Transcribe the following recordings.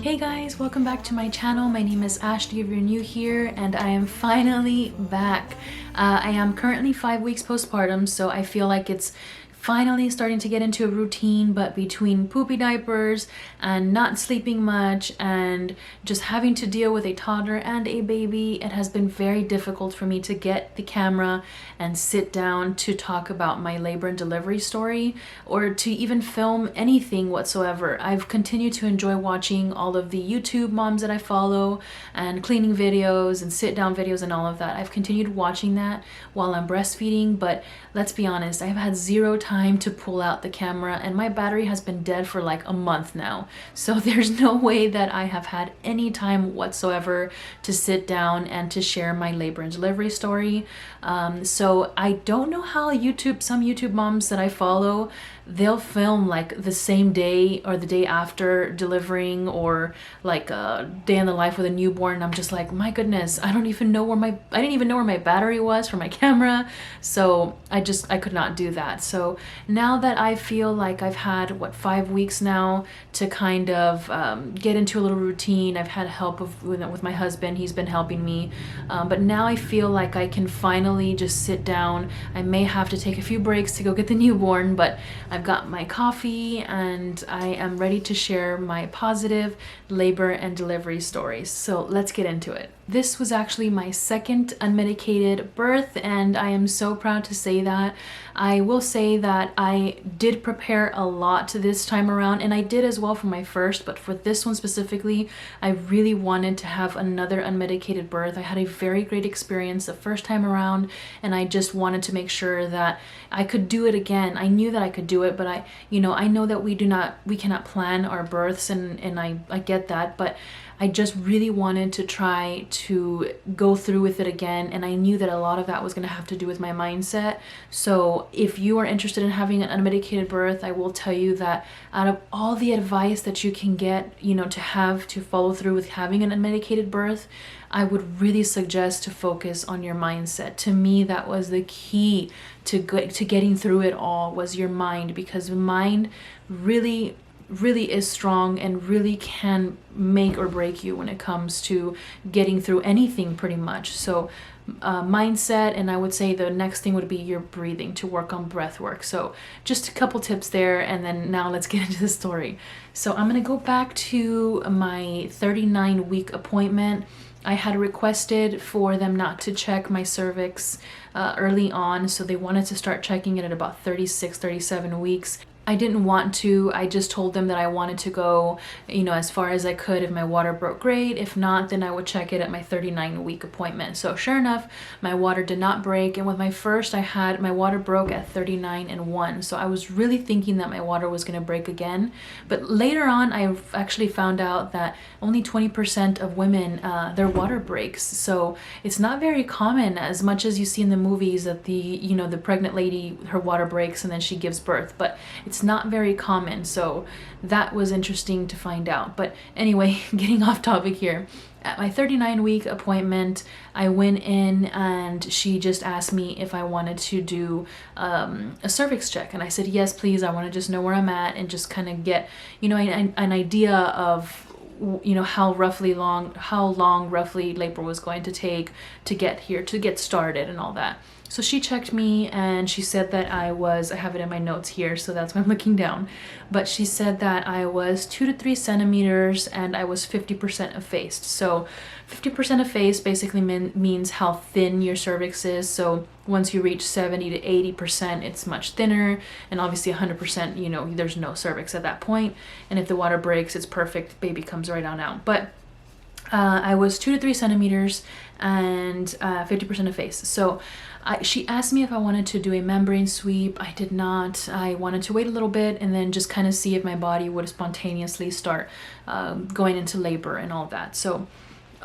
Hey guys, welcome back to my channel. My name is Ashley if you're new here, and I am finally back. I am currently 5 weeks postpartum, so I feel like it's finally starting to get into a routine, but between poopy diapers and not sleeping much and just having to deal with a toddler and a baby, it has been very difficult for me to get the camera and sit down to talk about my labor and delivery story or to even film anything whatsoever. I've continued to enjoy watching all of the YouTube moms that I follow and cleaning videos and sit down videos and all of that. I've continued watching that while I'm breastfeeding, but let's be honest, I've had zero time to pull out the camera and my battery has been dead for like a month now. So there's no way that I have had any time whatsoever to sit down and to share my labor and delivery story. So I don't know how some YouTube moms that I follow, they'll film like the same day or the day after delivering, or like a day in the life with a newborn. I'm just like, my goodness, I didn't even know where my battery was for my camera. So I could not do that. So now that I feel like I've had 5 weeks now to kind of get into a little routine, I've had help with my husband. He's been helping me, but now I feel like I can finally just sit down. I may have to take a few breaks to go get the newborn, but I've got my coffee and I am ready to share my positive labor and delivery stories. So let's get into it. This was actually my second unmedicated birth, and I am so proud to say that. I will say that I did prepare a lot this time around, and I did as well for my first, but for this one specifically, I really wanted to have another unmedicated birth. I had a very great experience the first time around, and I just wanted to make sure that I could do it again. I knew that I could do it, but I know that we cannot plan our births, and I get that, but I just really wanted to try to go through with it again, and I knew that a lot of that was going to have to do with my mindset. So if you are interested in having an unmedicated birth, I will tell you that out of all the advice that you can get, to follow through with having an unmedicated birth, I would really suggest to focus on your mindset. To me, that was the key to getting through it all, was your mind, because the mind really is strong and really can make or break you when it comes to getting through anything pretty much. So mindset, and I would say the next thing would be your breathing, to work on breath work. So just a couple tips there, and then now let's get into the story. So I'm going to go back to my 39-week appointment. I had requested for them not to check my cervix early on, so they wanted to start checking it at about 36, 37 weeks. I didn't want to. I just told them that I wanted to go, as far as I could. If my water broke, great. If not, then I would check it at my 39-week appointment. So sure enough, my water did not break. And with my first, my water broke at 39 and 1. So I was really thinking that my water was going to break again. But later on, I actually found out that only 20% of women, their water breaks. So it's not very common, as much as you see in the movies that the pregnant lady, her water breaks and then she gives birth. But it's not very common, so that was interesting to find out. But anyway, getting off topic here. At my 39-week appointment, I went in and she just asked me if I wanted to do a cervix check. And I said, yes, please. I want to just know where I'm at and just kind of get, an idea of how long roughly labor was going to take to get here, to get started and all that. So she checked me and she said that I have it in my notes here, so that's why I'm looking down. But she said that I was 2 to 3 centimeters and I was 50% effaced. So 50% effaced basically means how thin your cervix is. So once you reach 70 to 80%, it's much thinner. And obviously 100%, there's no cervix at that point. And if the water breaks, it's perfect. Baby comes right on out. But I was 2 to 3 centimeters and 50% effaced. So she asked me if I wanted to do a membrane sweep. I did not. I wanted to wait a little bit and then just kind of see if my body would spontaneously start going into labor and all that. So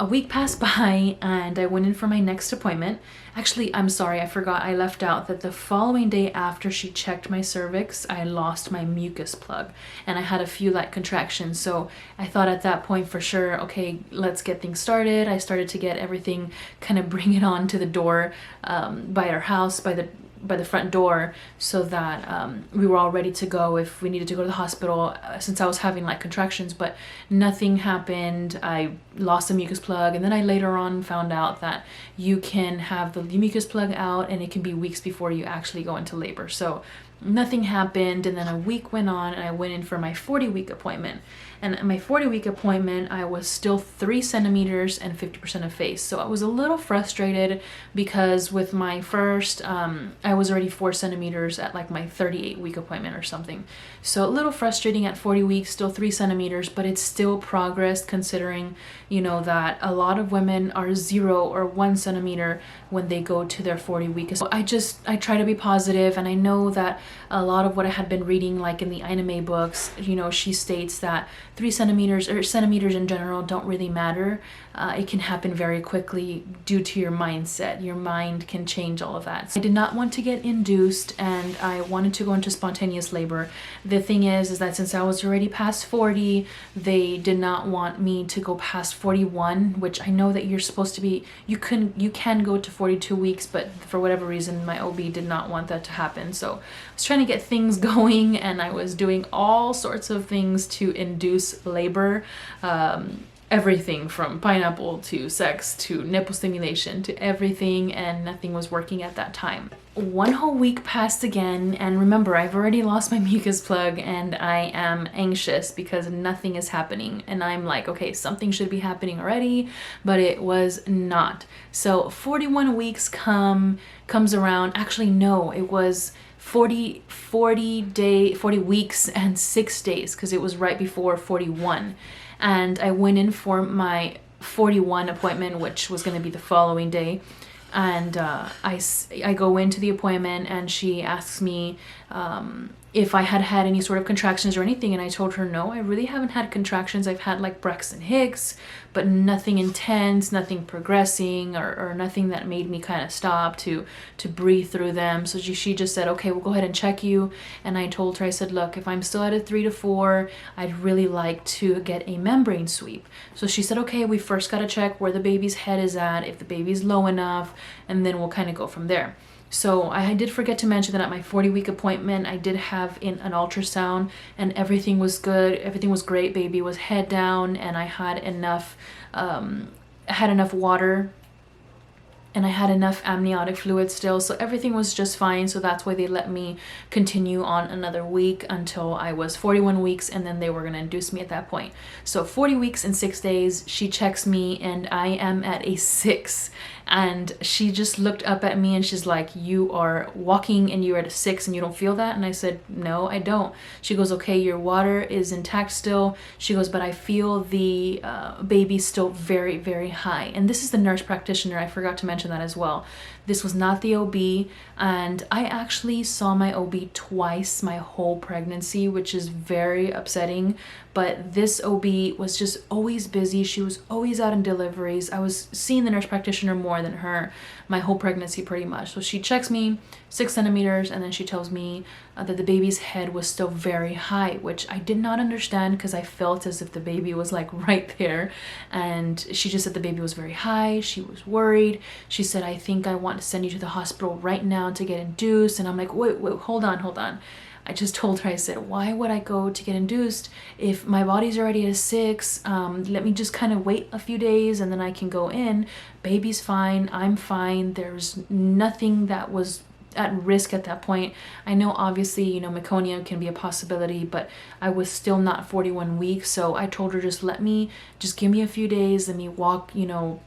a week passed by and I went in for my next appointment. Actually, I'm sorry, I forgot. I left out that the following day after she checked my cervix, I lost my mucus plug and I had a few light contractions. So I thought at that point for sure, okay, let's get things started. I started to get everything, kind of bring it on to the door by our house, by the by the front door so that we were all ready to go if we needed to go to the hospital, since I was having like contractions, but nothing happened. I lost the mucus plug, and then I later on found out that you can have the mucus plug out and it can be weeks before you actually go into labor. So nothing happened, and then a week went on and I went in for my 40-week appointment. And at my 40-week appointment, I was still 3 centimeters and 50% of face. So I was a little frustrated because with my first, I was already 4 centimeters at like my 38-week appointment or something. So a little frustrating at 40 weeks, still 3 centimeters, but it's still progress considering, you know, that a lot of women are 0 or 1 centimeter when they go to their 40-week. So I try to be positive, and I know that a lot of what I had been reading, like in the anime books, you know, she states that 3 centimeters or centimeters in general don't really matter. It can happen very quickly due to your mindset. Your mind can change all of that. So I did not want to get induced, and I wanted to go into spontaneous labor. The thing is that since I was already past 40, they did not want me to go past 41, which I know that you're supposed to be, you can go to 42 weeks, but for whatever reason, my OB did not want that to happen. So I was trying to get things going, and I was doing all sorts of things to induce labor. Everything from pineapple to sex to nipple stimulation to everything, and nothing was working at that time. 1 whole week passed again, and remember, I've already lost my mucus plug and I am anxious because nothing is happening, and I'm like, okay, something should be happening already, but it was not. So 41 weeks comes around. Actually, no, it was 40 weeks and 6 days, because it was right before 41. And I went in for my 41 appointment, which was going to be the following day. And I go into the appointment, and she asks me if I had had any sort of contractions or anything, and I told her no, I really haven't had contractions. I've had like Braxton Hicks, but nothing intense, nothing progressing, or nothing that made me kind of stop to breathe through them. So she just said, okay, we'll go ahead and check you. And I told her, I said, look, if I'm still at a 3 to 4, I'd really like to get a membrane sweep. So she said, okay, we first got to check where the baby's head is at, if the baby's low enough, and then we'll kind of go from there. So I did forget to mention that at my 40-week appointment, I did have an ultrasound, and everything was good. Everything was great. Baby was head down, and I had enough water, and I had enough amniotic fluid still, so everything was just fine. So that's why they let me continue on another week until I was 41 weeks, and then they were going to induce me at that point. So 40 weeks and 6 days, she checks me, and I am at a 6. And she just looked up at me and she's like, you are walking and you're at a 6 and you don't feel that? And I said, no, I don't. She goes, okay, your water is intact still. She goes, but I feel the baby still very, very high. And this is the nurse practitioner. I forgot to mention that as well. This was not the OB, and I actually saw my OB twice my whole pregnancy, which is very upsetting. But this OB was just always busy. She was always out in deliveries. I was seeing the nurse practitioner more than her my whole pregnancy pretty much. So she checks me 6 centimeters, and then she tells me that the baby's head was still very high, which I did not understand because I felt as if the baby was like right there. And she just said the baby was very high. She was worried. She said, I think I want to send you to the hospital right now to get induced. And I'm like, wait, hold on. I just told her, I said, why would I go to get induced if my body's already at a 6? Let me just kind of wait a few days and then I can go in. Baby's fine. I'm fine. There's nothing that was at risk at that point. I know obviously, you know, meconium can be a possibility, but I was still not 41 weeks. So I told her, just give me a few days. Let me walk, you know,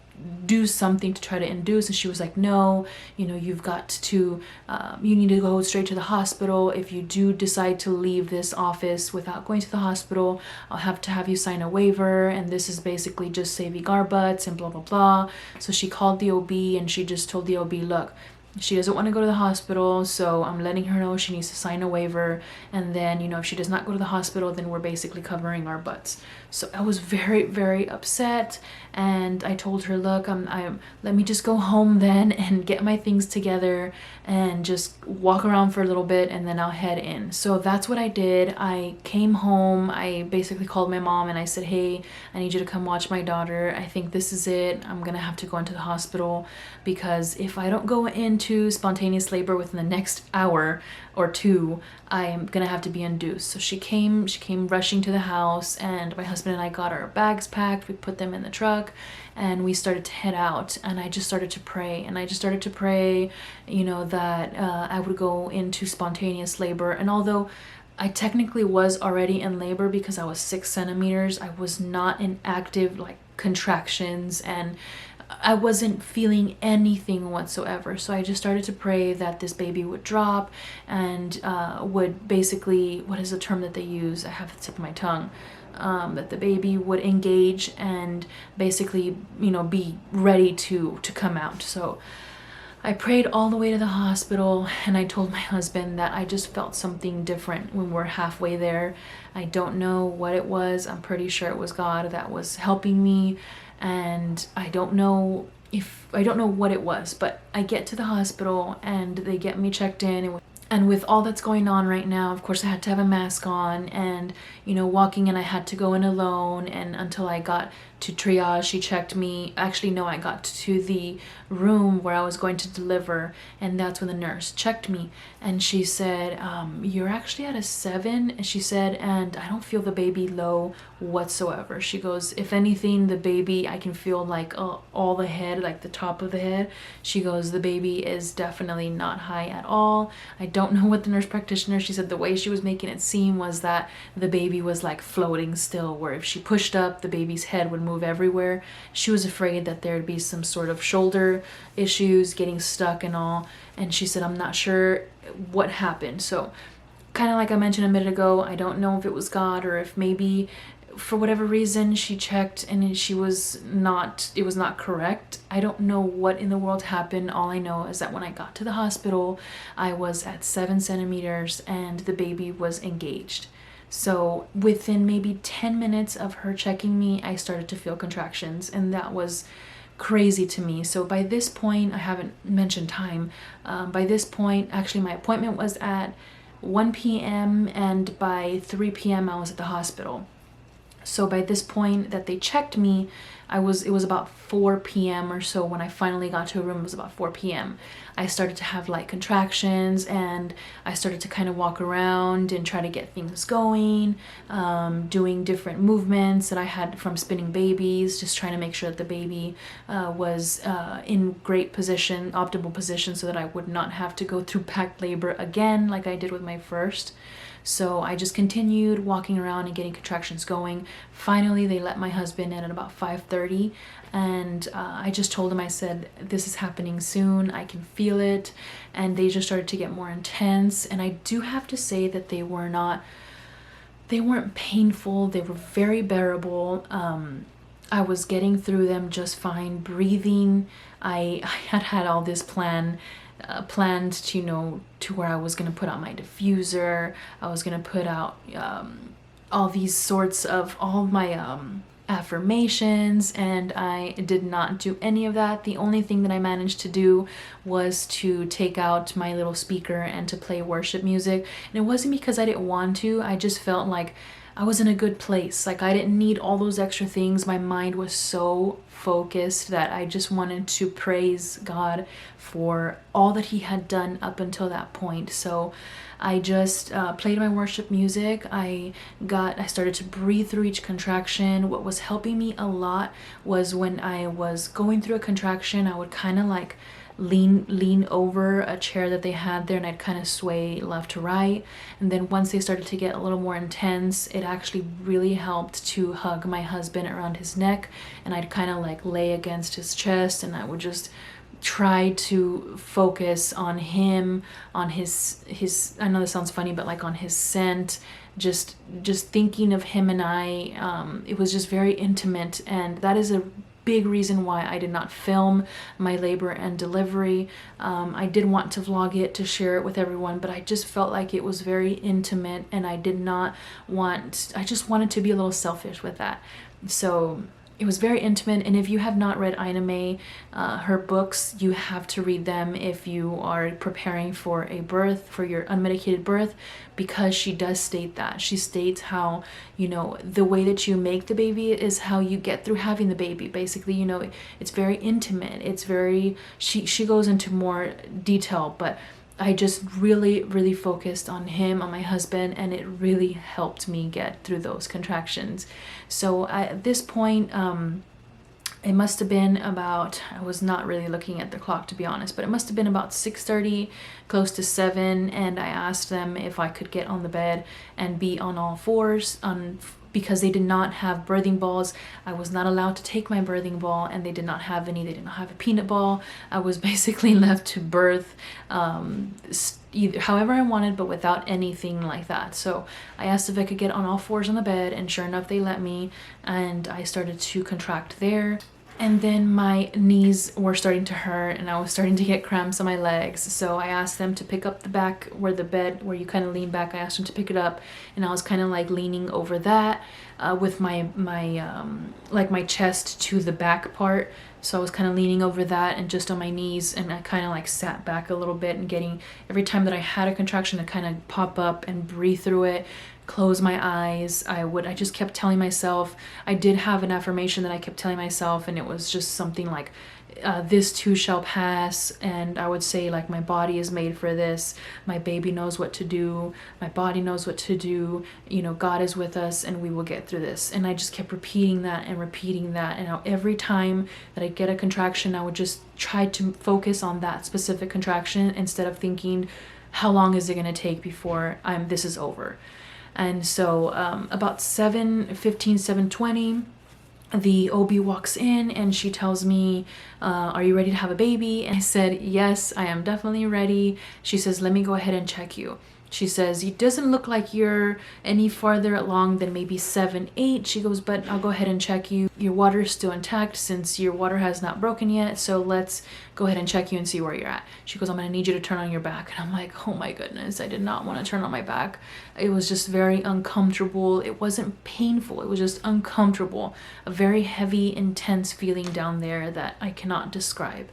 do something to try to induce. And she was like, no, you know, you've got to you need to go straight to the hospital. If you do decide to leave this office without going to the hospital, I'll have to have you sign a waiver, and this is basically just saving our butts and blah blah blah. So she called the OB and she just told the OB, look, she doesn't want to go to the hospital, so I'm letting her know she needs to sign a waiver, and then, you know, if she does not go to the hospital, then we're basically covering our butts. So I was very, very upset, and I told her, look, let me just go home then and get my things together and just walk around for a little bit, and then I'll head in. So that's what I did. I came home. I basically called my mom and I said, hey, I need you to come watch my daughter. I think this is it. I'm gonna have to go into the hospital, because if I don't go into spontaneous labor within the next hour or two, I'm gonna have to be induced. So she came rushing to the house, and my husband and I got our bags packed. We put them in the truck and we started to head out, and I just started to pray, you know, that I would go into spontaneous labor. And although I technically was already in labor because I was 6 centimeters, I was not in active like contractions, and I wasn't feeling anything whatsoever. So I just started to pray that this baby would drop and would basically, what is the term that they use? I have it at the tip of my tongue. That the baby would engage and basically, you know, be ready to come out. So I prayed all the way to the hospital, and I told my husband that I just felt something different when we're halfway there. I don't know what it was. I'm pretty sure it was God that was helping me, and I don't know what it was, but I get to the hospital and they get me checked in, and with all that's going on right now, of course I had to have a mask on, and you know, walking in, I had to go in alone, and until I got to triage, she checked me. Actually, no, I got to the room where I was going to deliver, and that's when the nurse checked me, and she said, you're actually at a 7, and she said, and I don't feel the baby low whatsoever. She goes, if anything, the baby, I can feel like all the head, like the top of the head. She goes, the baby is definitely not high at all. I don't know what the nurse practitioner, she said the way she was making it seem was that the baby was like floating still, where if she pushed up, the baby's head would move everywhere. She was afraid that there'd be some sort of shoulder issues, getting stuck and all. And she said, I'm not sure what happened. So kind of like I mentioned a minute ago, I don't know if it was God or if maybe for whatever reason she checked and it was not correct. I don't know what in the world happened. All I know is that when I got to the hospital, I was at 7 centimeters and the baby was engaged. So within maybe 10 minutes of her checking me, I started to feel contractions, and that was crazy to me. So by this point, I haven't mentioned time. By this point, actually my appointment was at 1 p.m. and by 3 p.m. I was at the hospital. So by this point that they checked me, it was about 4 p.m. or so when I finally got to a room. It was about 4 p.m. I started to have light contractions, and I started to kind of walk around and try to get things going, doing different movements that I had from spinning babies, just trying to make sure that the baby was in great position, optimal position, so that I would not have to go through packed labor again like I did with my first. So I just continued walking around and getting contractions going. Finally, they let my husband in at about 5:30, and I just told him, I said, this is happening soon, I can feel it. And they just started to get more intense, and I do have to say that they weren't painful, they were very bearable. I was getting through them just fine, breathing. I had all this planned to, you know, to where I was going to put out my diffuser. I was going to put out all these sorts of all my affirmations, and I did not do any of that. The only thing that I managed to do was to take out my little speaker and to play worship music. And it wasn't because I didn't want to, I just felt like I was in a good place. Like I didn't need all those extra things. My mind was so focused that I just wanted to praise God for all that He had done up until that point. So I just played my worship music. I started to breathe through each contraction. What was helping me a lot was when I was going through a contraction, I would kind of like lean over a chair that they had there, and I'd kind of sway left to right. And then once they started to get a little more intense, it actually really helped to hug my husband around his neck, and I'd kind of like lay against his chest, and I would just try to focus on him, on his I know this sounds funny, but like on his scent, just thinking of him and I. It was just very intimate, and that is a big reason why I did not film my labor and delivery. I did want to vlog it to share it with everyone, but I just felt like it was very intimate, and I just wanted to be a little selfish with that. So it was very intimate. And if you have not read Ina May, her books, you have to read them if you are preparing for a birth, for your unmedicated birth, because she does state that. She states how, you know, the way that you make the baby is how you get through having the baby. Basically, you know, it's very intimate. It's very, she goes into more detail, but I just really focused on him, on my husband, and it really helped me get through those contractions. So at this point, it must have been about, I was not really looking at the clock to be honest, but it must have been about 6:30, close to 7, and I asked them if I could get on the bed and be on all fours, because they did not have birthing balls. I was not allowed to take my birthing ball, and they did not have any. They did not have a peanut ball. I was basically left to birth either however I wanted, but without anything like that. So I asked if I could get on all fours on the bed, and sure enough, they let me, and I started to contract there. And then my knees were starting to hurt, and I was starting to get cramps on my legs. So I asked them to pick up the back where the bed, where you kind of lean back. I asked them to pick it up, and I was kind of like leaning over that with my like my chest to the back part. So I was kind of leaning over that and just on my knees, and I kind of like sat back a little bit and getting, every time that I had a contraction, to kind of pop up and breathe through it, close my eyes. I just kept telling myself, I did have an affirmation that I kept telling myself, and it was just something like, this too shall pass. And I would say, like, my body is made for this, my baby knows what to do, my body knows what to do, you know, God is with us and we will get through this. And I just kept repeating that and repeating that, and every time that I get a contraction, I would just try to focus on that specific contraction instead of thinking, how long is it going to take before this is over. And so about 7:15, 7:20, the OB walks in and she tells me, are you ready to have a baby? And I said, yes, I am definitely ready. She says, let me go ahead and check you. She says, it doesn't look like you're any farther along than maybe 7, 8. She goes, but I'll go ahead and check you. Your water is still intact since your water has not broken yet. So let's go ahead and check you and see where you're at. She goes, I'm going to need you to turn on your back. And I'm like, oh my goodness, I did not want to turn on my back. It was just very uncomfortable. It wasn't painful. It was just uncomfortable. A very heavy, intense feeling down there that I cannot describe.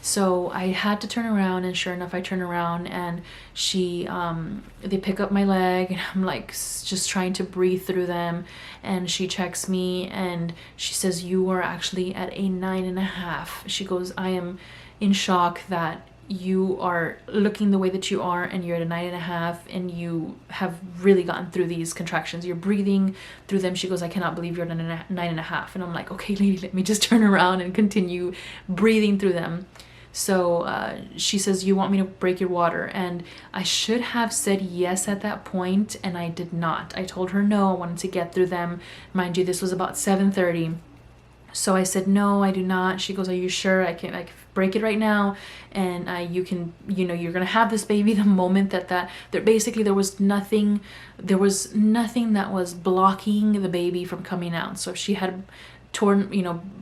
So I had to turn around, and sure enough, I turn around, and they pick up my leg, and I'm like just trying to breathe through them, and she checks me, and she says, you are actually at a 9.5. She goes, I am in shock that you are looking the way that you are, and you're at a 9.5, and you have really gotten through these contractions. You're breathing through them. She goes, I cannot believe you're at a 9.5. And I'm like, okay, lady, let me just turn around and continue breathing through them. So she says, you want me to break your water? And I should have said yes at that point, and I did not. I told her no, I wanted to get through them. Mind you, this was about 7:30. So I said, no, I do not. She goes, are you sure? I can break it right now, and you can, you know, you're gonna have this baby the moment that basically there was nothing that was blocking the baby from coming out. So if she had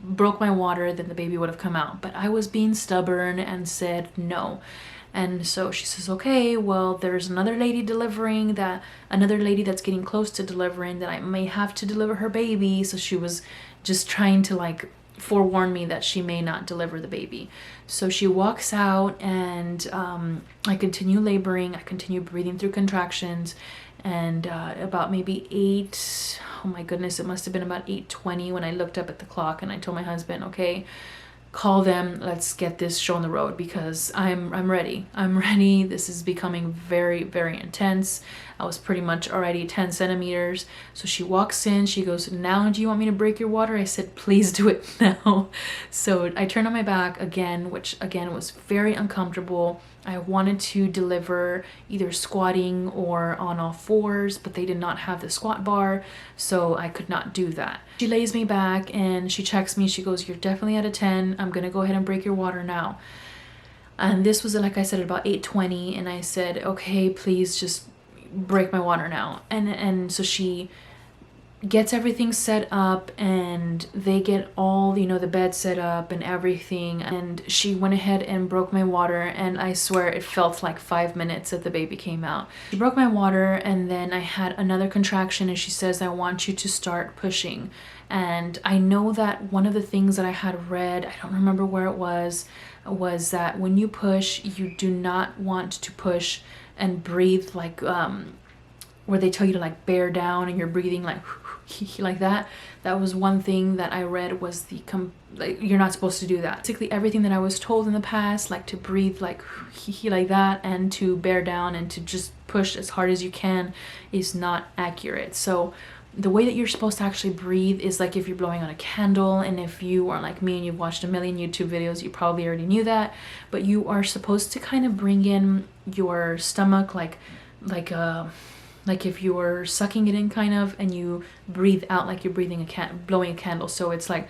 broke my water, then the baby would have come out. But I was being stubborn and said no. And so she says, okay, well, there's another lady that's getting close to delivering, that I may have to deliver her baby. So she was just trying to like forewarn me that she may not deliver the baby. So she walks out, and I continue laboring, I continue breathing through contractions, and about maybe 8, oh my goodness, it must have been about 8:20 when I looked up at the clock, and I told my husband, okay, call them, let's get this show on the road, because I'm ready. This is becoming very, very intense. I was pretty much already 10 centimeters. So she walks in, she goes, now do you want me to break your water? I said, please do it now. So I turned on my back again, which again was very uncomfortable. I wanted to deliver either squatting or on all fours, but they did not have the squat bar, so I could not do that. She lays me back and she checks me. She goes, you're definitely at a 10. I'm gonna go ahead and break your water now. And this was, like I said, at about 8:20, and I said, okay, please just break my water now. And so she gets everything set up, and they get all, you know, the bed set up and everything, and she went ahead and broke my water, and I swear it felt like 5 minutes that the baby came out. She broke my water, and then I had another contraction, and she says, I want you to start pushing. And I know that one of the things that I had read, I don't remember where it was that when you push, you do not want to push and breathe like where they tell you to like bear down and you're breathing like like that. That was one thing that I read, was like, you're not supposed to do that. Basically everything that I was told in the past, like to breathe like like that and to bear down and to just push as hard as you can, is not accurate. So the way that you're supposed to actually breathe is like if you're blowing on a candle, and if you are like me and you've watched a million YouTube videos, you probably already knew that, but you are supposed to kind of bring in your stomach like if you were sucking it in kind of, and you breathe out like you're blowing a candle. So it's like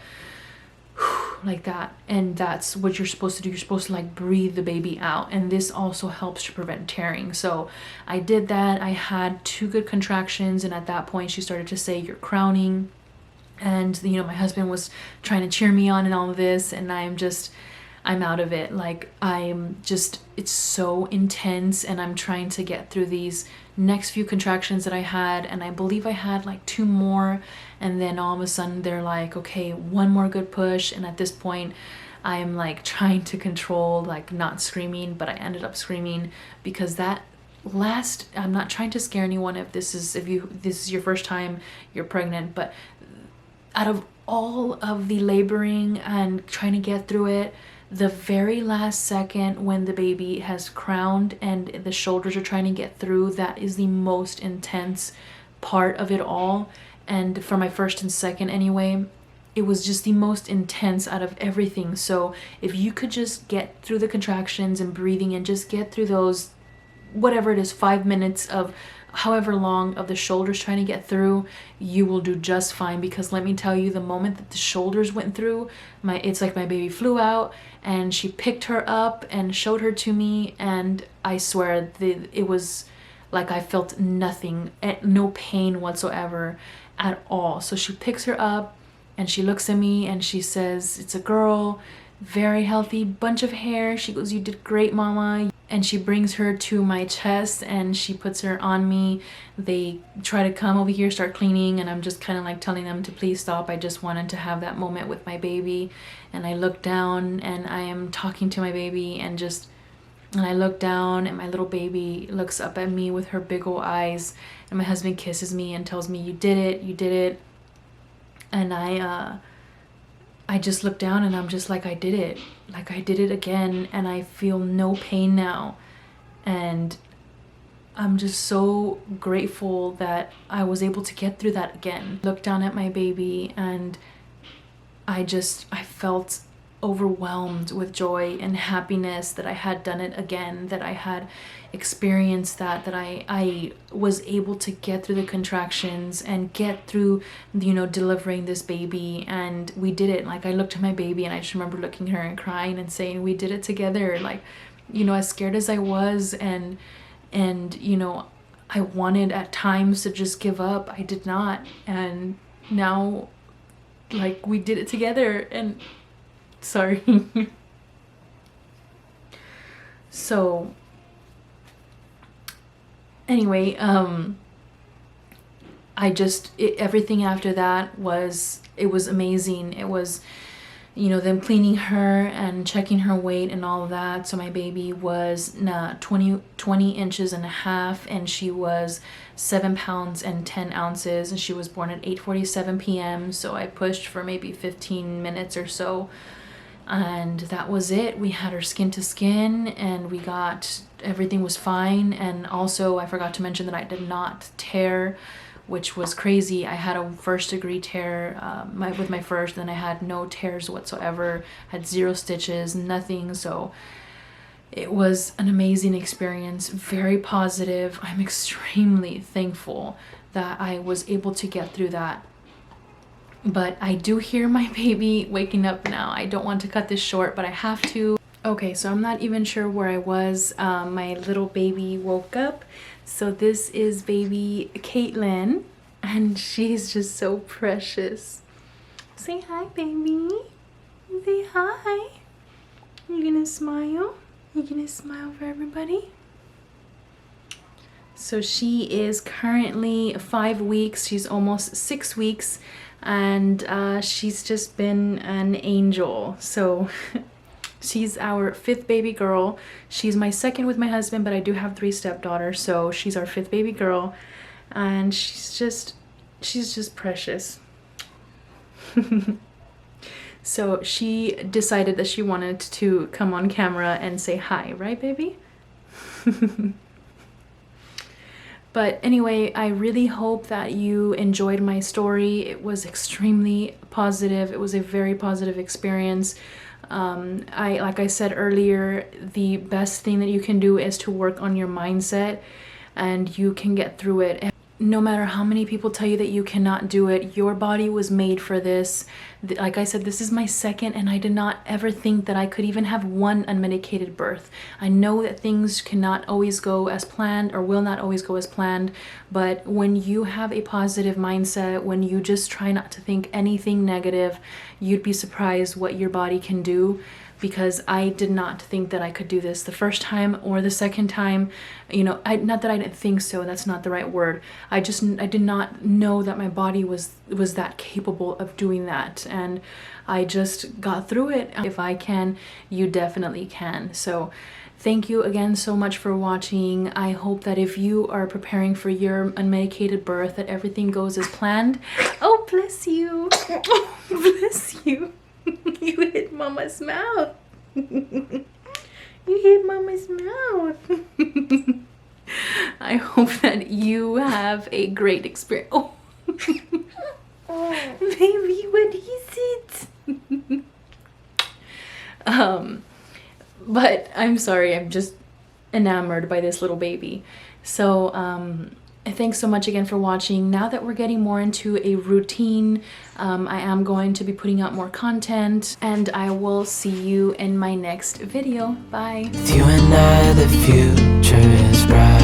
like that, and that's what you're supposed to do. You're supposed to like breathe the baby out, and this also helps to prevent tearing. So I did that. I had 2 good contractions, and at that point she started to say, you're crowning. And you know, my husband was trying to cheer me on and all of this, and I'm out of it. Like it's so intense, and I'm trying to get through these next few contractions that I had, and I believe I had like 2 more, and then all of a sudden they're like, okay, 1 more good push. And at this point I'm like trying to control, like not screaming, but I ended up screaming because that last, I'm not trying to scare anyone if this is your first time you're pregnant, but out of all of the laboring and trying to get through it, the very last second when the baby has crowned and the shoulders are trying to get through, that is the most intense part of it all. And for my first and second anyway, it was just the most intense out of everything. So if you could just get through the contractions and breathing and just get through those, whatever it is, 5 minutes of however long of the shoulders trying to get through, you will do just fine. Because let me tell you, the moment that the shoulders went through, it's like my baby flew out, and she picked her up and showed her to me, and I swear it was like I felt nothing, no pain whatsoever at all. So she picks her up and she looks at me and she says, it's a girl, very healthy, bunch of hair. She goes, you did great, mama. And she brings her to my chest and she puts her on me. They try to come over here, start cleaning, and I'm just kind of like telling them to please stop. I just wanted to have that moment with my baby. And I look down and I am talking to my baby, and I look down and my little baby looks up at me with her big old eyes, and my husband kisses me and tells me, you did it, you did it. And I just look down and I'm just like, I did it. Like I did it again, and I feel no pain now. And I'm just so grateful that I was able to get through that again. Look down at my baby and I felt overwhelmed with joy and happiness that I had done it again, that I had experienced that I was able to get through the contractions and get through, you know, delivering this baby. And we did it. Like I looked at my baby and I just remember looking at her and crying and saying, we did it together. Like, you know, as scared as I was, and you know, I wanted at times to just give up, I did not. And now, like, we did it together. And sorry. So anyway, everything after that was amazing. It was, you know, them cleaning her and checking her weight and all of that. So my baby was 20 inches and a half, and she was 7 pounds and 10 ounces, and she was born at 8:47 p.m. So I pushed for maybe 15 minutes or so, and that was it. We had her skin to skin, and everything was fine. And also I forgot to mention that I did not tear, which was crazy. I had a 1st-degree tear with my first, then I had no tears whatsoever, had 0 stitches, nothing. So it was an amazing experience, very positive. I'm extremely thankful that I was able to get through that. But I do hear my baby waking up now. I don't want to cut this short, but I have to. Okay, so I'm not even sure where I was. My little baby woke up. So this is baby Caitlyn. And she's just so precious. Say hi, baby. Say hi. You gonna smile? You gonna smile for everybody? So she is currently 5 weeks. She's almost 6 weeks, and she's just been an angel. So she's our 5th baby girl. She's my 2nd with my husband, but I do have 3 stepdaughters. So she's our 5th baby girl, and she's just precious. So she decided that she wanted to come on camera and say hi, right, baby? But anyway, I really hope that you enjoyed my story. It was extremely positive. It was a very positive experience. Like I said earlier, the best thing that you can do is to work on your mindset, and you can get through it. No matter how many people tell you that you cannot do it, your body was made for this. Like I said, this is my 2nd, and I did not ever think that I could even have 1 unmedicated birth. I know that things cannot always go as planned, or will not always go as planned, but when you have a positive mindset, when you just try not to think anything negative, you'd be surprised what your body can do. Because I did not think that I could do this the first time or the 2nd time. You know, not that I didn't think so, that's not the right word. I did not know that my body was that capable of doing that, and I just got through it. If I can, you definitely can. So thank you again so much for watching. I hope that if you are preparing for your unmedicated birth, that everything goes as planned. Oh, bless you. Oh, bless you. You hit Mama's mouth. You hit Mama's mouth. I hope that you have a great experience. Oh. Baby, what is it? But I'm sorry, I'm just enamored by this little baby. So thanks so much again for watching. Now that we're getting more into a routine, I am going to be putting out more content, and I will see you in my next video. Bye. With you and I, the future is bright.